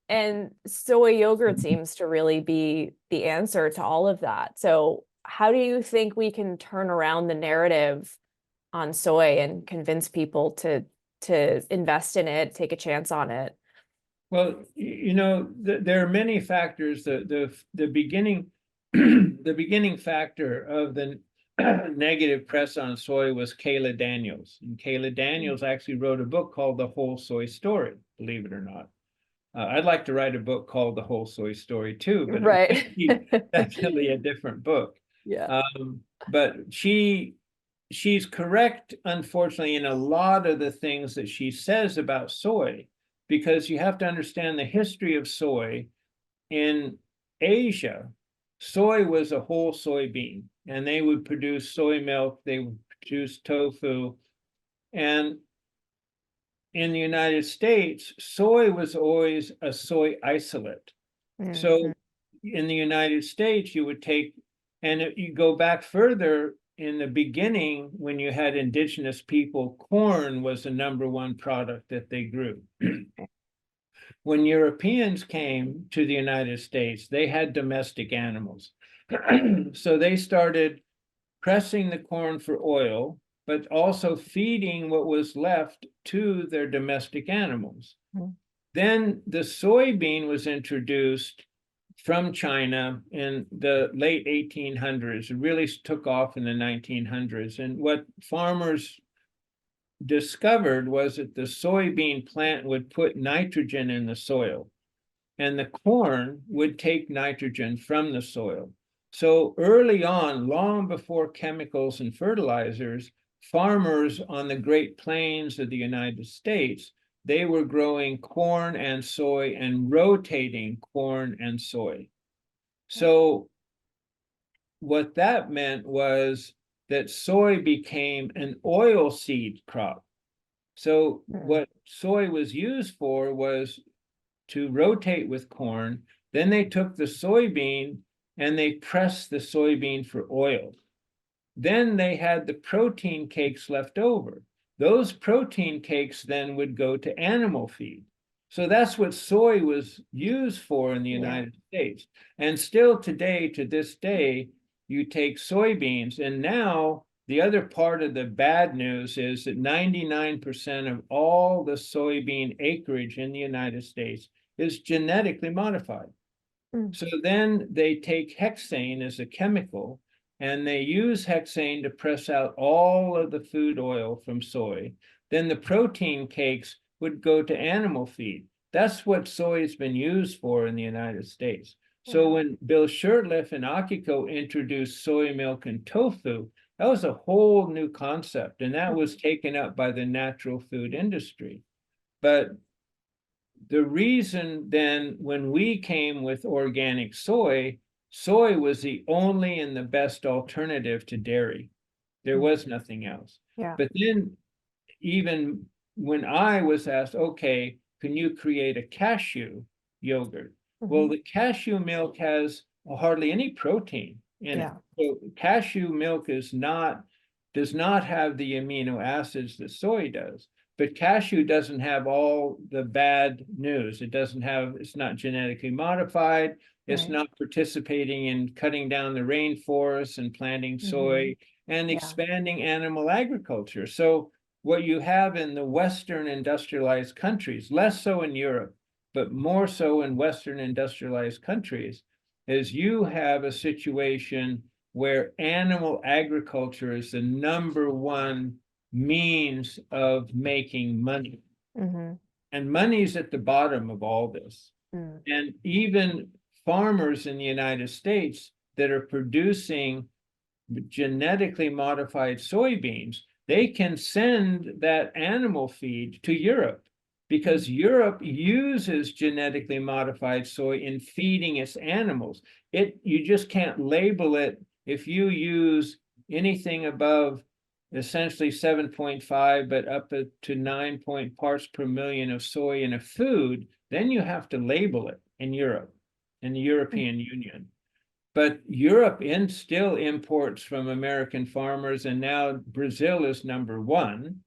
And soy yogurt seems to really be the answer to all of that. So how do you think we can turn around the narrative on soy and convince people to invest in it, take a chance on it? Well, there are many factors. The beginning the beginning factor of the negative press on soy was Kayla Daniels. And Kayla Daniels actually wrote a book called The Whole Soy Story, believe it or not. I'd like to write a book called The Whole Soy Story too, but it's definitely a different book. Yeah. But she's correct, unfortunately, in a lot of the things that she says about soy, because you have to understand the history of soy. In Asia, soy was a whole soybean, and they would produce soy milk, they would produce tofu, and in the United States, soy was always a soy isolate. So in the United States, you would take, and if you go back further, in the beginning, when you had indigenous people, corn was the #1 product that they grew. When Europeans came to the United States, they had domestic animals. So they started pressing the corn for oil, but also feeding what was left to their domestic animals. Then the soybean was introduced from China in the late 1800s. It really took off in the 1900s. And what farmers discovered was that the soybean plant would put nitrogen in the soil, and the corn would take nitrogen from the soil. So early on, long before chemicals and fertilizers, farmers on the Great Plains of the United States, they were growing corn and soy and rotating corn and soy. So what that meant was that soy became an oil seed crop. So what soy was used for was to rotate with corn. Then they took the soybean and they pressed the soybean for oil. Then they had the protein cakes left over. Those protein cakes then would go to animal feed. So that's what soy was used for in the United States. And still today, to this day, you take soybeans, and now the other part of the bad news is that 99% of all the soybean acreage in the United States is genetically modified. So then they take hexane as a chemical, and they use hexane to press out all of the food oil from soy. then the protein cakes would go to animal feed. That's what soy has been used for in the United States. So when Bill Shurtleff and Akiko introduced soy milk and tofu, that was a whole new concept, and that was taken up by the natural food industry. But the reason then, when we came with organic soy, soy was the only and the best alternative to dairy. There was nothing else. Yeah. But then, even when I was asked, okay, can you create a cashew yogurt? Well, the cashew milk has hardly any protein in it. So cashew milk does not have the amino acids that soy does. But cashew doesn't have all the bad news. It's not genetically modified. It's not participating in cutting down the rainforests and planting soy and expanding animal agriculture. So what you have in the Western industrialized countries, less so in Europe, but more so in Western industrialized countries, is you have a situation where animal agriculture is the #1 means of making money. And money's at the bottom of all this. And even farmers in the United States that are producing genetically modified soybeans, they can send that animal feed to Europe, because Europe uses genetically modified soy in feeding its animals. You just can't label it. If you use anything above essentially 7.5, but up to 9 parts per million of soy in a food, then you have to label it in Europe, in the European Union. But Europe still imports from American farmers, and now Brazil is #1,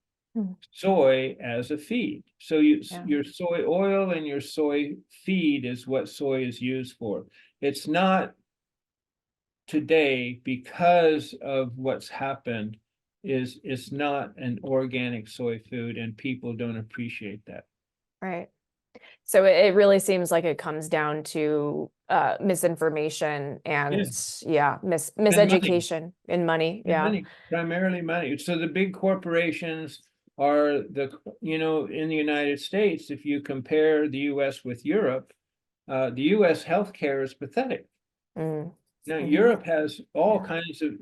soy as a feed. So your soy oil and your soy feed is what soy is used for. It's not today, because of what's happened, it's not an organic soy food, and people don't appreciate that. Right. So it really seems like it comes down to misinformation and miseducation and money. Primarily money. So the big corporations are in the United States, if you compare the US with Europe, the US healthcare is pathetic. Now, Europe has all kinds of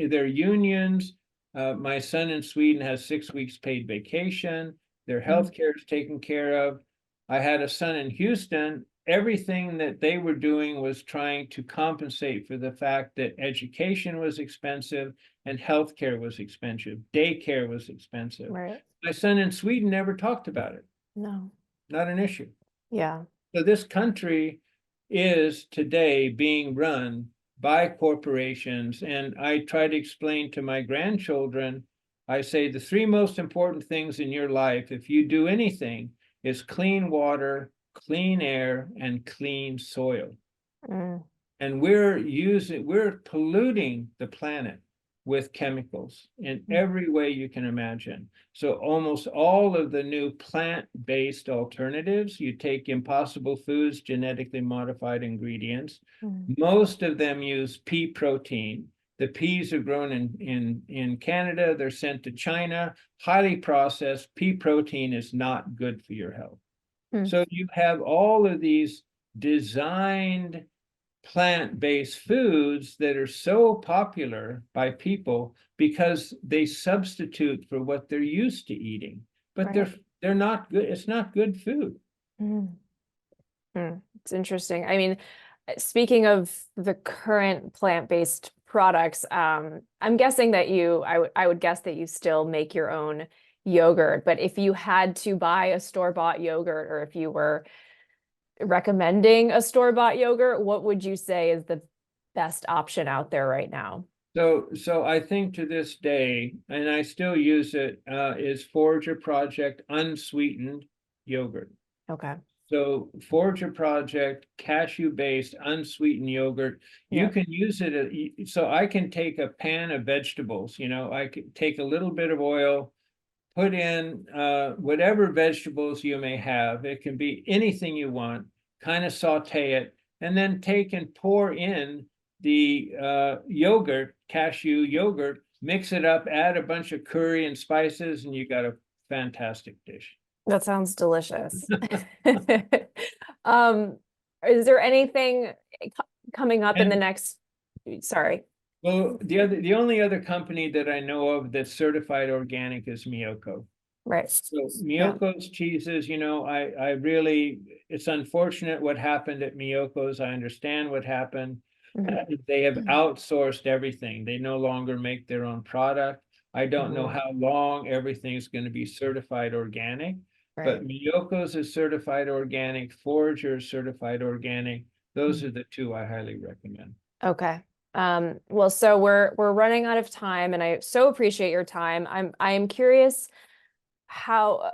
their unions. My son in Sweden has 6 weeks paid vacation. Their healthcare is taken care of. I had a son in Houston. Everything that they were doing was trying to compensate for the fact that education was expensive and healthcare was expensive. Daycare was expensive. Right. My son in Sweden never talked about it. No. Not an issue. Yeah. So this country is today being run by corporations, and I try to explain to my grandchildren, I say the 3 most important things in your life, if you do anything, is clean water, clean air, and clean soil. And we're polluting the planet with chemicals in every way you can imagine. So almost all of the new plant-based alternatives, you take Impossible Foods, genetically modified ingredients. Most of them use pea protein. The peas are grown in Canada. They're sent to China, highly processed. Pea protein is not good for your health. So you have all of these designed plant-based foods that are so popular by people because they substitute for what they're used to eating, but they're not good. It's not good food. It's interesting. I mean, speaking of the current plant-based products, I'm guessing that I would guess that you still make your own yogurt, but if you had to buy a store-bought yogurt, or if you were recommending a store-bought yogurt, what would you say is the best option out there right now? So I think to this day, and I still use it, is Forager Project unsweetened yogurt. Okay. So Forager Project, cashew-based, unsweetened yogurt, you can use it. So I can take a pan of vegetables, I could take a little bit of oil, put in whatever vegetables you may have. It can be anything you want, kind of saute it, and then take and pour in the yogurt, cashew yogurt, mix it up, add a bunch of curry and spices, and you got a fantastic dish. That sounds delicious. Um, is there anything coming up in the And next, sorry. well, the only other company that I know of that's certified organic is Miyoko. Right. So Yeah. Miyoko's cheeses, you know, I really, it's unfortunate what happened at Miyoko's. I understand what happened. Mhm. They have outsourced everything. They no longer make their own product. I don't know Mhm. how long everything's going to be certified organic, but Right. Miyoko's is certified organic, Forager is certified organic. Those Mhm. are the two I highly recommend. Okay. Well, so we're running out of time, and I so appreciate your time. I am curious how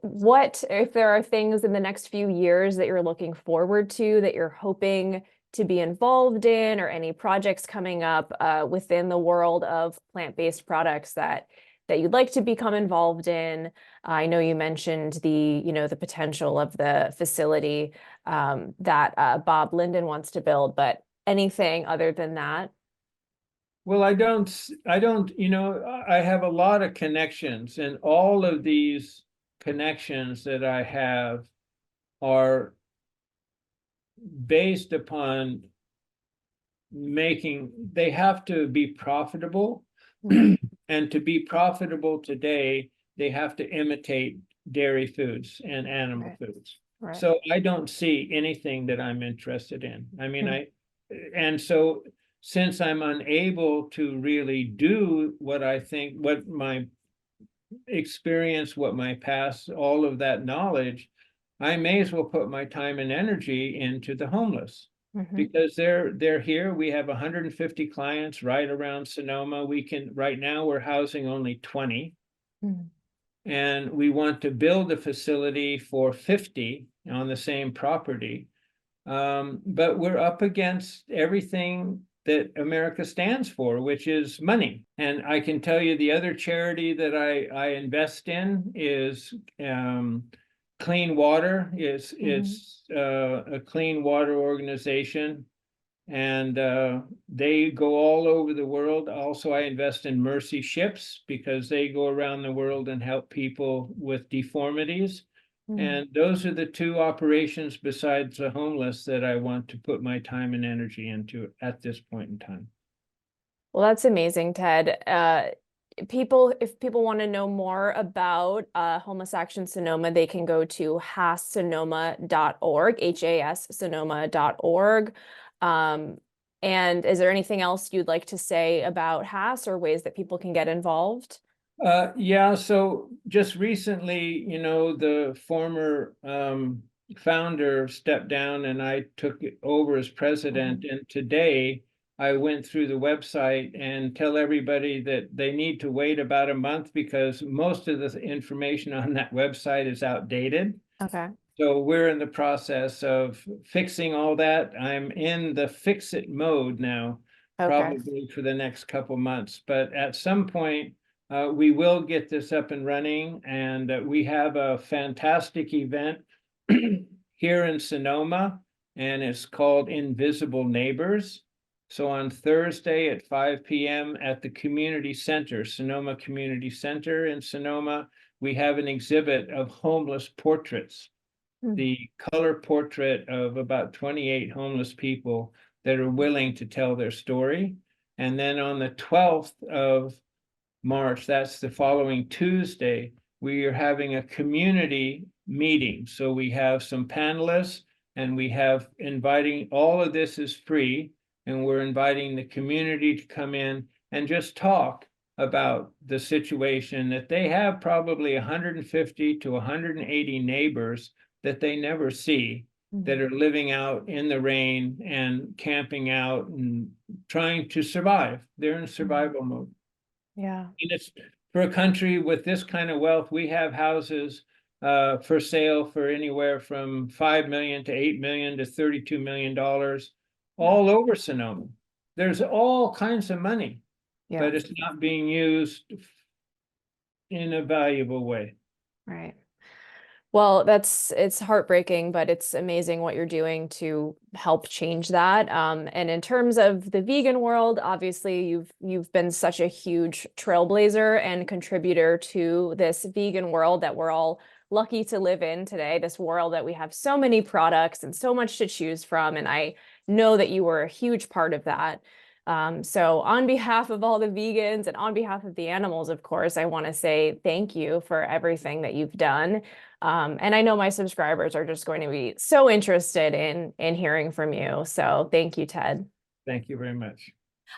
what if there are things in the next few years that you're looking forward to, that you're hoping to be involved in, or any projects coming up within the world of plant-based products that you'd like to become involved in. I know you mentioned the potential of the facility that Bob Linden wants to build, but anything other than that? Well, I don't, you know, I have a lot of connections, and all of these connections that I have are based upon they have to be profitable. Mhm. And to be profitable today, they have to imitate dairy foods and animal Right. foods. Right. So I don't see anything that I'm interested in. I mean, Mhm. and so since I'm unable to really do what I think, what my experience, what my past, all of that knowledge, I may as well put my time and energy into the homeless Mhm. because they're here. We have 150 clients right around Sonoma. Right now we're housing only 20, Mhm. and we want to build a facility for 50 on the same property. But we're up against everything that America stands for, which is money. And I can tell you the other charity that I invest in is Clean Water. Mhm. It's a clean water organization, and they go all over the world. Also, I invest in Mercy Ships because they go around the world and help people with deformities. Mhm. And those are the two operations besides the homeless that I want to put my time and energy into at this point in time. Well, that's amazing, Ted. If people want to know more about Homeless Action Sonoma, they can go to hassonoma.org, HAS Sonoma.org. And is there anything else you'd like to say about HAS or ways that people can get involved? Yeah, so just recently, you know, the former founder stepped down and I took it over as president. Mhm. And today I went through the website and tell everybody that they need to wait about a month because most of the information on that website is outdated. Okay. So we're in the process of fixing all that. I'm in the fix it mode now, Okay. probably for the next couple months. But at some point, we will get this up and running, and we have a fantastic event here in Sonoma, and it's called Invisible Neighbors. So on Thursday at 5 p.m. at the Community Center, Sonoma Community Center in Sonoma, we have an exhibit of homeless portraits, Hmm. the color portrait of about 28 homeless people that are willing to tell their story. And then on the 12th of March, that's the following Tuesday, we are having a community meeting. So we have some panelists and we have inviting, all of this is free, and we're inviting the community to come in and just talk about the situation that they have probably 150 to 180 neighbors that they never see that Mhm. are living out in the rain and camping out and trying to survive. They're in Mhm. survival mode. Yeah. And it's for a country with this kind of wealth, we have houses for sale for anywhere from 5 million to 8 million to $32 million Yeah. all over Sonoma. There's all kinds of money, Yeah. but it's not being used in a valuable way. Right. Well, it's heartbreaking, but it's amazing what you're doing to help change that. And in terms of the vegan world, obviously you've been such a huge trailblazer and contributor to this vegan world that we're all lucky to live in today, this world that we have so many products and so much to choose from. And I know that you were a huge part of that. So on behalf of all the vegans and on behalf of the animals, of course, I want to say thank you for everything that you've done. And I know my subscribers are just going to be so interested in hearing from you. So thank you, Ted. Thank you very much.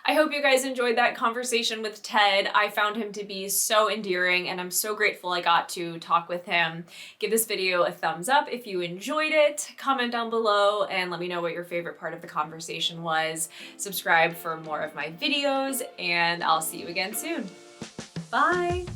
I hope you guys enjoyed that conversation with Ted. I found him to be so endearing, and I'm so grateful I got to talk with him. Give this video a thumbs up if you enjoyed it. Comment down below and let me know what your favorite part of the conversation was. Subscribe for more of my videos, and I'll see you again soon. Bye!